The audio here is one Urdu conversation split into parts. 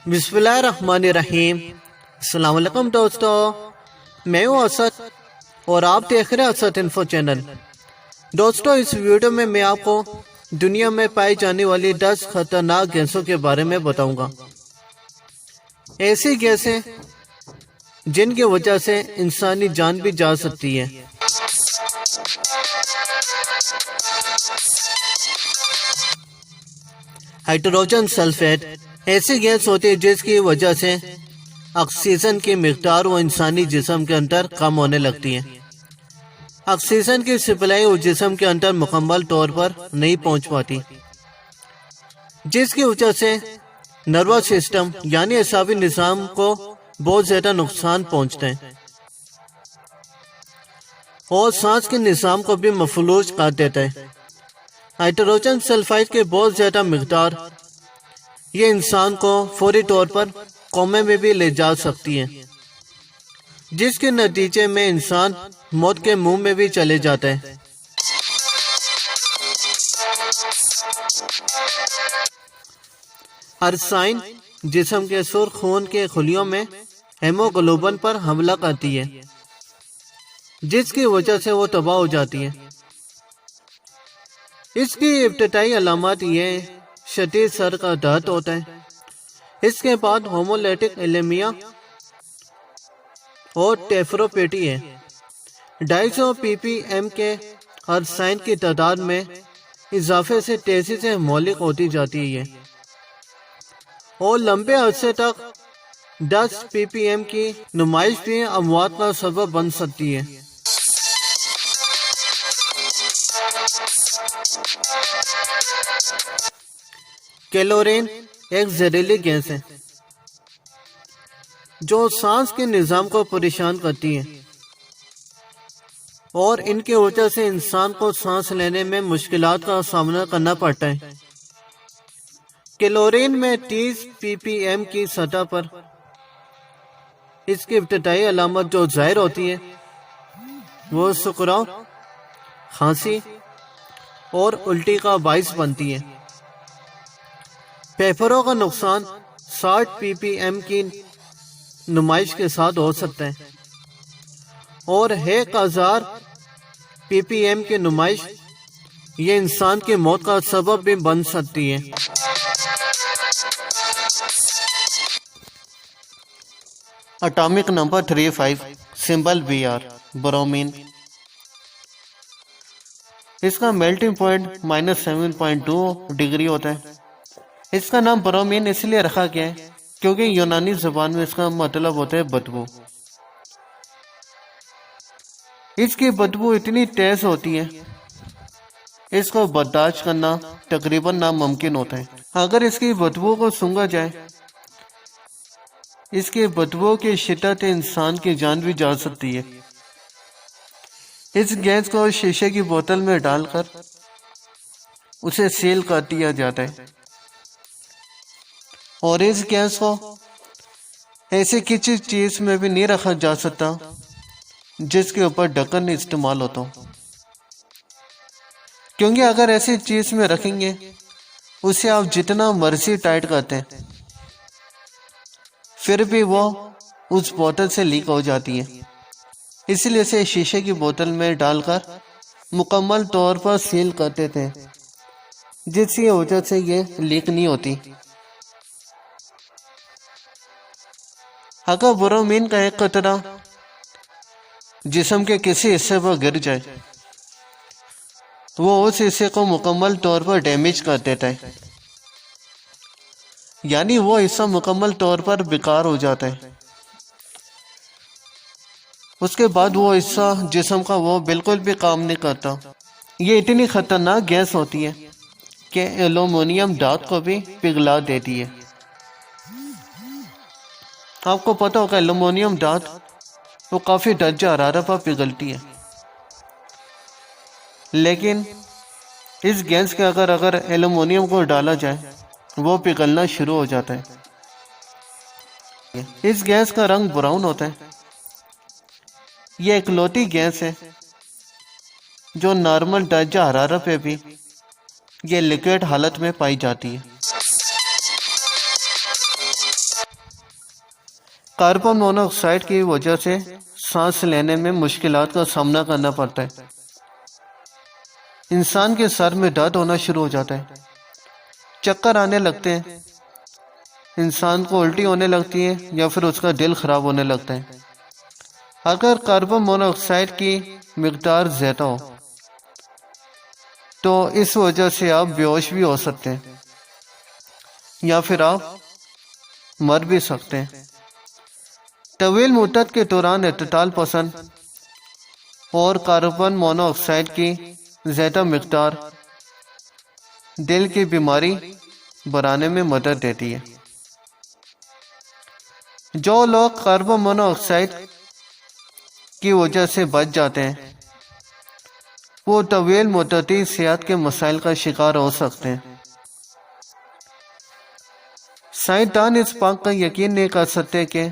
بسم اللہ الرحمن الرحیم۔ السلام علیکم دوستو، میں ہوں اسد اور آپ دیکھ رہے ہیں اسد انفو چینل۔ دوستو، اس ویڈیو میں میں آپ کو دنیا میں پائی جانے والی 10 خطرناک گیسوں کے بارے میں بتاؤں گا۔ ایسی گیسیں جن کی وجہ سے انسانی جان بھی جا سکتی ہے۔ ہائیڈروجن سلفیٹ ایسی گیس ہوتی ہے جس کی وجہ سے آکسیجن کی مقدار وہ انسانی جسم کے اندر کم ہونے لگتی ہے۔ آکسیجن کی سپلائی اس جسم کے اندر مکمل طور پر نہیں پہنچ پاتی، جس کی وجہ سے نروس سسٹم یعنی اعصابی نظام کو بہت زیادہ نقصان پہنچتا ہے اور سانس کے نظام کو بھی مفلوج کر دیتا ہے۔ ہائیڈروجن سلفائڈ کی بہت زیادہ مقدار یہ انسان کو فوری طور پر کومے میں بھی لے جا سکتی ہے، جس کے نتیجے میں انسان موت کے منہ میں بھی چلے جاتا ہے۔ ارسائن جسم کے سرخ خون کے خلیوں میں ہیموگلوبن پر حملہ کرتی ہے، جس کی وجہ سے وہ تباہ ہو جاتی ہے۔ اس کی ابتدائی علامات یہ شدید سر کا درد ہوتا ہے۔ اس کے بعد ہومولیٹک ایلیمیا اور ٹیفروپیٹی ہے۔ 250 ppm کے ارسائن کی تعداد میں اضافے سے تیزی سے مہلک ہوتی جاتی ہے اور لمبے عرصے تک 10 ppm کی نمائش بھی اموات کا سبب بن سکتی ہے۔ کیلورین ایک زہریلی گیس ہے جو سانس کے نظام کو پریشان کرتی ہے اور ان کی وجہ سے انسان کو سانس لینے میں مشکلات کا سامنا کرنا پڑتا ہے۔ کیلورین میں 30 ppm کی سطح پر اس کی ابتدائی علامت جو ظاہر ہوتی ہے وہ سکراؤ، کھانسی اور الٹی کا باعث بنتی ہے۔ پھیپھڑوں کا نقصان 60 ppm کی نمائش کے ساتھ ہو سکتا ہے اور 1000 ppm کی نمائش یہ انسان کی موت کا سبب بھی بن سکتی ہے۔ Atomic number 35 symbol Br bromine. اس کا میلٹنگ پوائنٹ -7.2 ڈگری ہوتا ہے۔ اس کا نام برومین اس لیے رکھا گیا ہے کیونکہ یونانی زبان میں اس کا مطلب ہوتا ہے بدبو۔ اس کی بدبو اتنی تیز ہوتی ہے اس کو برداشت کرنا تقریباً ناممکن ہوتا ہے۔ اگر اس کی بدبو کو سونگھا جائے، اس کی بدبو کی شدت انسان کی جان بھی جا سکتی ہے۔ اس گیس کو شیشے کی بوتل میں ڈال کر اسے سیل کر دیا جاتا ہے اور اس گیس کو ایسی کسی چیز میں بھی نہیں رکھا جا سکتا جس کے اوپر ڈھکن استعمال ہوتا ہو، کیونکہ اگر ایسی چیز میں رکھیں گے اسے آپ جتنا مرضی ٹائٹ کرتے ہیں پھر بھی وہ اس بوتل سے لیک ہو جاتی ہے۔ اس لیے اسے شیشے کی بوتل میں ڈال کر مکمل طور پر سیل کرتے تھے، جس کی وجہ سے یہ لیک نہیں ہوتی۔ اگر برومین کا ایک قطرہ جسم کے کسی حصے پر گر جائے وہ اس حصے کو مکمل طور پر ڈیمیج کر دیتا ہے، یعنی وہ حصہ مکمل طور پر بیکار ہو جاتا ہے۔ اس کے بعد وہ حصہ جسم کا وہ بالکل بھی کام نہیں کرتا۔ یہ اتنی خطرناک گیس ہوتی ہے کہ ایلومینیم دھات کو بھی پگھلا دیتی ہے۔ آپ کو پتہ ہوگا ایلومینیم دھات وہ کافی درجہ حرارت پر پگھلتی ہے، لیکن اس گیس کے اگر ایلومینیم کو ڈالا جائے وہ پگھلنا شروع ہو جاتا ہے۔ اس گیس کا رنگ براؤن ہوتا ہے۔ یہ اکلوتی گیس ہے جو نارمل درجہ حرارت پہ بھی یہ لیکوئڈ حالت میں پائی جاتی ہے۔ کاربن مونو آکسائڈ کی وجہ سے سانس لینے میں مشکلات کا سامنا کرنا پڑتا ہے۔ انسان کے سر میں درد ہونا شروع ہو جاتا ہے، چکر آنے لگتے ہیں، انسان کو الٹی ہونے لگتی ہے یا پھر اس کا دل خراب ہونے لگتا ہے۔ اگر کاربن مونو آکسائڈ کی مقدار زیادہ ہو تو اس وجہ سے آپ بے ہوش بھی ہو سکتے ہیں یا پھر آپ مر بھی سکتے ہیں۔ طویل مدت کے دوران اعتدال پسند اور کاربن مونو آکسائڈ کی زیادہ مقدار دل کی بیماری بڑھانے میں مدد دیتی ہے۔ جو لوگ کاربن مونو آکسائڈ کی وجہ سے بچ جاتے ہیں وہ طویل مدتی صحت کے مسائل کا شکار ہو سکتے ہیں۔ سائنسدان اس بات کا یقین نہیں کر سکتے کہ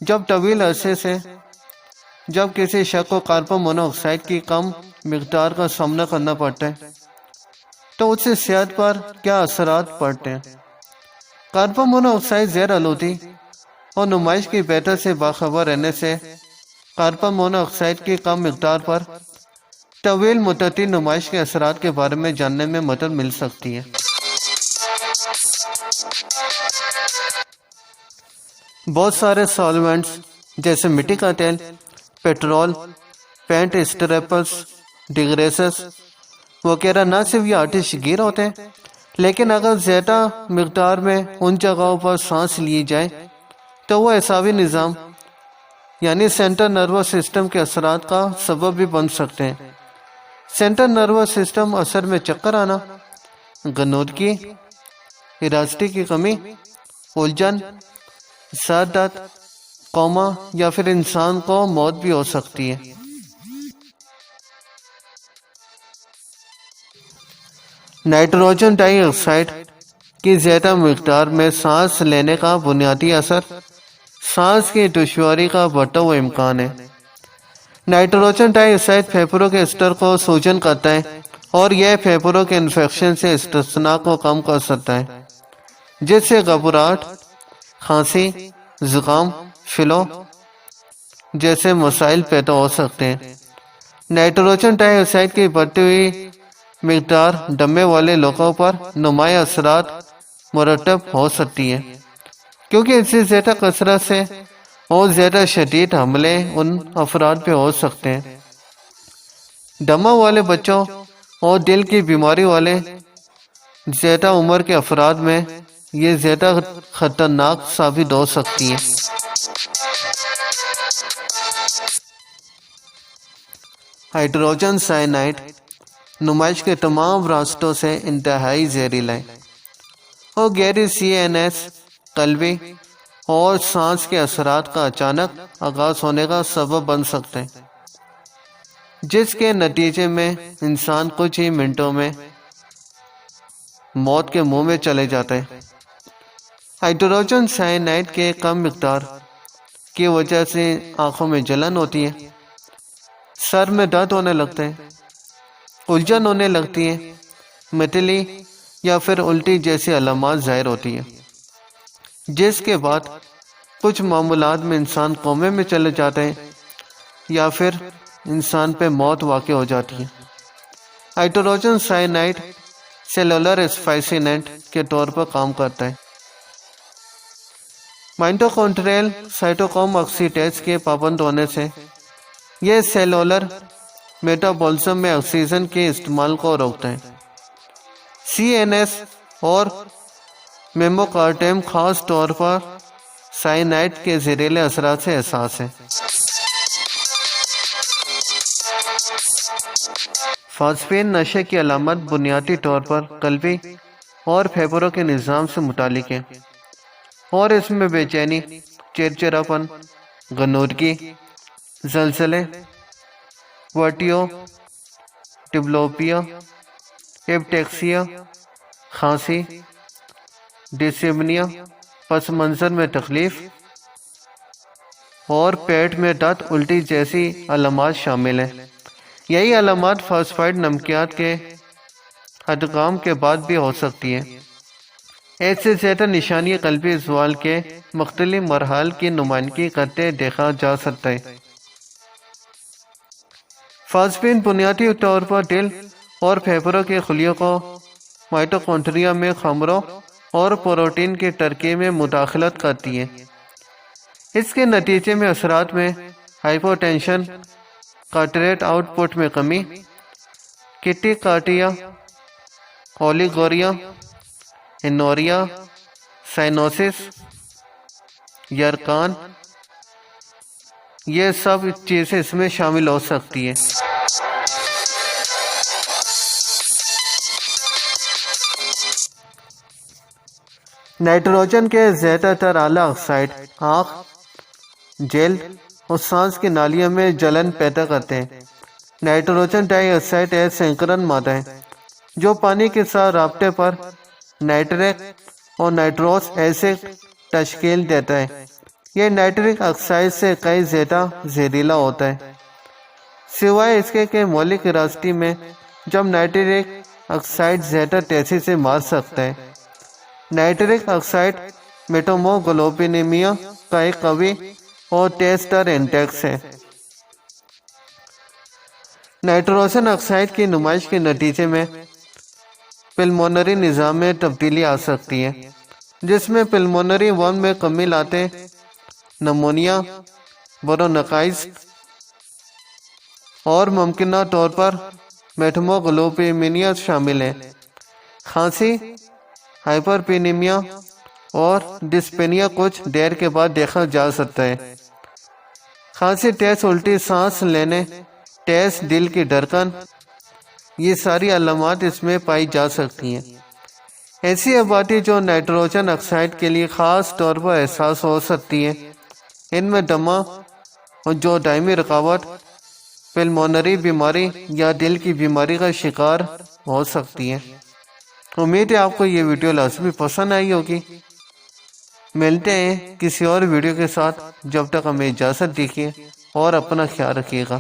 جب طویل عرصے سے جب کسی شخص کو کاربن مونو آکسائڈ کی کم مقدار کا سامنا کرنا پڑتا ہے تو اس سے صحت پر کیا اثرات پڑتے ہیں۔ کاربن مونو آکسائڈ زہر آلودگی اور نمائش کی بہتر سے باخبر رہنے سے کاربن مونو آکسائڈ کی کم مقدار پر طویل مدتی نمائش کے اثرات کے بارے میں جاننے میں مدد مل سکتی ہے۔ بہت سارے سالوینٹس جیسے مٹی کا تیل، پیٹرول، پینٹ اسٹریپرز، ڈگریسز وغیرہ نہ صرف یہ آتش گیر ہوتے ہیں لیکن اگر زیادہ مقدار میں ان جگہوں پر سانس لی جائے تو وہ اعصابی نظام یعنی سینٹرل نروس سسٹم کے اثرات کا سبب بھی بن سکتے ہیں۔ سینٹرل نروس سسٹم اثر میں چکر آنا، غنودگی، ارادتی کی کمی، الجھن، سر درد، کوما یا پھر انسان کو موت بھی ہو سکتی ہے۔ نائٹروجن ڈائی آکسائڈ کی زیادہ مقدار میں سانس لینے کا بنیادی اثر سانس کی دشواری کا بڑھتا ہوا امکان ہے۔ نائٹروجن ڈائی آکسائڈ پھیپھڑوں کے استر کو سوجن کرتا ہے اور یہ پھیپھڑوں کے انفیکشن سے استثناء کو کم کر سکتا ہے جس سے گھبراہٹ، کھانسی، زکام، فلو جیسے مسائل پیدا ہو سکتے ہیں۔ نائٹروجن ڈائی آکسائڈ کی بڑھتی ہوئی مقدار دمے والے لوگوں پر نمایاں اثرات مرتب ہو سکتی ہے کیونکہ اس سے زیادہ کثرت سے اور زیادہ شدید حملے ان افراد پہ ہو سکتے ہیں۔ دمہ والے بچوں اور دل کی بیماری والے زیادہ عمر کے افراد میں یہ زیادہ خطرناک ثابت ہو سکتی ہے۔ ہائیڈروجن سائنائڈ نمائش کے تمام راستوں سے انتہائی زہریلا ہے اور گہری CNS، قلبی اور سانس کے اثرات کا اچانک آغاز ہونے کا سبب بن سکتے ہیں جس کے نتیجے میں انسان کچھ ہی منٹوں میں موت کے منہ میں چلے جاتا ہے۔ ہائیڈروجن سائنائڈ کے کم مقدار کی وجہ سے آنکھوں میں جلن ہوتی ہے، سر میں درد ہونے لگتا ہے، الجھن ہونے لگتی ہے، متلی یا پھر الٹی جیسی علامات ظاہر ہوتی ہیں جس کے بعد کچھ معاملات میں انسان کومے میں چلے جاتے ہیں یا پھر انسان پہ موت واقع ہو جاتی ہے۔ ہائیڈروجن سائنائڈ سیلولر اسفائسیننٹ کے طور پر کام کرتا ہے۔ مائٹوکونڈریل سائٹوکروم آکسیڈیز کے پابند ہونے سے یہ سیلولر میٹابولزم میں آکسیجن کے استعمال کو روکتا ہے۔ CNS اور میموکارڈیم خاص طور پر سائنائڈ کے زہریلے اثرات سے حساس ہے۔ فاسفین نشے کی علامت بنیادی طور پر قلبی اور پھیپھڑوں کے نظام سے متعلق ہے اور اس میں بے چینی، چڑچڑاپن، غنودگی، زلزلے، ورٹیگو، ڈپلوپیا، ایپٹیکسیا، کھانسی، ڈسیمنیا، پس منظر میں تکلیف اور پیٹ میں درد، الٹی جیسی علامات شامل ہیں۔ یہی علامات فاسفائڈ نمکیات کے ادغام کے بعد بھی ہو سکتی ہیں۔ ایسے زیادہ نشانی قلبی زوال کے مختلف مراحل کی نمائندگی کرتے دیکھا جا سکتا ہے۔ فاسفین بنیادی طور پر دل اور پھیپھڑوں کے خلیوں کو مائٹوکونڈریا میں خمروں اور پروٹین کی ترکیب میں مداخلت کرتی ہے۔ اس کے نتیجے میں اثرات میں ہائپو ٹینشن، کارٹریٹ آؤٹ پٹ میں کمی، کٹی کارڈیا، اولیگوریا، انوریا، سائنوسس، یرکان، یہ سب چیزیں اس میں شامل ہو سکتی ہیں۔ نائٹروجن کے زیادہ تر اعلیٰ آکسائڈ آنکھ، جلد اور سانس کی نالیوں میں جلن پیدا کرتے ہیں۔ نائٹروجن ڈائی آکسائڈ ایک سنکرن مادہ ہے جو پانی کے ساتھ رابطے پر نائٹرک اور نائٹروس ایسڈ تشکیل دیتا ہے۔ یہ نائٹرک آکسائڈ سے کئی زیادہ زہریلا ہوتا ہے، سوائے اس کے کہ مولک راستی میں جب نائٹرک آکسائڈ زیادہ تیزی سے مار سکتا ہے۔ نائٹرک آکسائڈ میٹاموگلوبینیمیا کا ایک قوی اور تیز تر انڈیکس ہے۔ نائٹروجن آکسائڈ کی نمائش کے نتیجے میں پلمونری نظام میں تبدیلی آ سکتی ہے، جس میں پلمونری ورم میں کمی لاتے نمونیا، برونکائٹس اور ممکنہ طور پر میٹاموگلوبینیا شامل ہیں۔ کھانسی، ہائپرپینیمیا اور ڈسپینیا کچھ دیر کے بعد دیکھا جا سکتا ہے۔ کھانسی، تیز الٹی، سانس لینے تیز، دل کی دھڑکن، یہ ساری علامات اس میں پائی جا سکتی ہیں۔ ایسی آبادی جو نائٹروجن آکسائڈ کے لیے خاص طور پر حساس ہو سکتی ہے، ان میں دمہ اور جو دائمی رکاوٹ، پلمونری بیماری یا دل کی بیماری کا شکار ہو سکتی ہے۔ امید ہے آپ کو یہ ویڈیو لازمی پسند آئی ہوگی۔ ملتے ہیں کسی اور ویڈیو کے ساتھ، جب تک ہمیں اجازت دیجیے اور اپنا خیال رکھیے گا۔